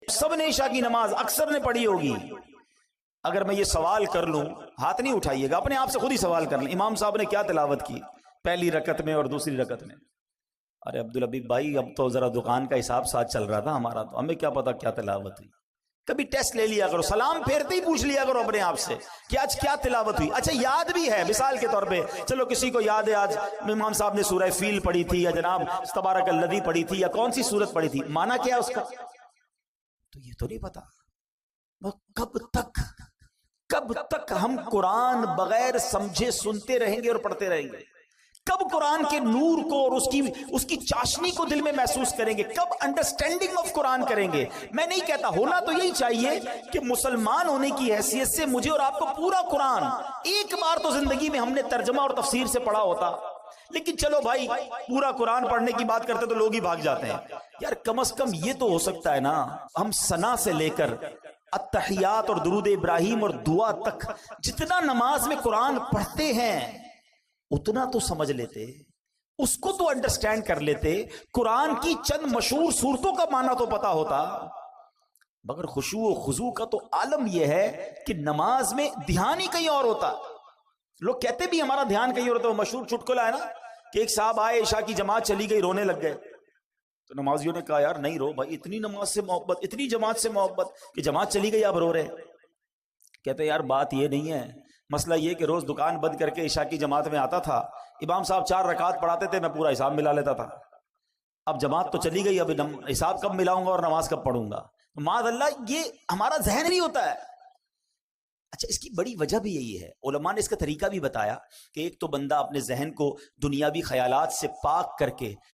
سب نے عشاء کی نماز اکثر نے پڑھی ہوگی. اگر میں یہ سوال کر لوں، ہاتھ نہیں اٹھائیے گا، اپنے آپ سے خود ہی سوال کر لیں، امام صاحب نے کیا تلاوت کی پہلی رکعت میں اور دوسری رکعت میں؟ ارے عبدالحبیب بھائی، اب تو ذرا دکان کا حساب ساتھ چل رہا تھا ہمارا، تو ہمیں کیا پتا کیا تلاوت ہوئی. کبھی ٹیسٹ لے لیا کرو، سلام پھیرتے ہی پوچھ لیا کرو اپنے آپ سے کہ آج کیا تلاوت ہوئی. اچھا یاد بھی ہے، مثال کے طور پہ چلو کسی کو یاد ہے آج امام صاحب نے سورہ فیل پڑھی تھی، یا جناب تبارک الذی پڑھی تھی، یا کون سی سورت پڑھی تھی، معنی کیا ہے اس کا؟ تو یہ تو نہیں پتا. کب تک ہم قرآن بغیر سمجھے سنتے رہیں گے اور پڑھتے رہیں گے؟ کب قرآن کے نور کو اور اس کی چاشنی کو دل میں محسوس کریں گے؟ کب انڈرسٹینڈنگ آف قرآن کریں گے؟ میں نہیں کہتا، ہونا تو یہی چاہیے کہ مسلمان ہونے کی حیثیت سے مجھے اور آپ کو پورا قرآن ایک بار تو زندگی میں ہم نے ترجمہ اور تفسیر سے پڑھا ہوتا. لیکن چلو بھائی، پورا قرآن پڑھنے کی بات کرتے تو لوگ ہی بھاگ جاتے ہیں. یار کم از کم یہ تو ہو سکتا ہے نا، ہم ثنا سے لے کر التحیات اور درود ابراہیم اور دعا تک جتنا نماز میں قرآن پڑھتے ہیں اتنا تو سمجھ لیتے، اس کو تو انڈرسٹینڈ کر لیتے، قرآن کی چند مشہور صورتوں کا معنی تو پتا ہوتا. مگر خشوع و خضوع کا تو عالم یہ ہے کہ نماز میں دھیان ہی کہیں اور ہوتا. لوگ کہتے بھی ہمارا دھیان کہیں اور ہوتا. وہ مشہور چٹکلا ہے نا کہ ایک صاحب آئے، عشاء کی جماعت چلی گئی، رونے لگ گئے. تو نمازیوں نے کہا یار نہیں رو بھائی، اتنی نماز سے محبت، اتنی جماعت سے محبت کہ جماعت چلی گئی اب رو رہے. کہتے یار بات یہ نہیں ہے، مسئلہ یہ کہ روز دکان بند کر کے عشاء کی جماعت میں آتا تھا، امام صاحب 4 رکعت پڑھاتے تھے، میں پورا حساب ملا لیتا تھا. اب جماعت تو چلی گئی، اب حساب کب ملاؤں گا اور نماز کب پڑھوں گا؟ معاذ اللہ، یہ ہمارا ذہن نہیں ہوتا ہے. اچھا اس کی بڑی وجہ بھی یہی ہے، علماء نے اس کا طریقہ بھی بتایا کہ ایک تو بندہ اپنے ذہن کو دنیاوی خیالات سے پاک کر کے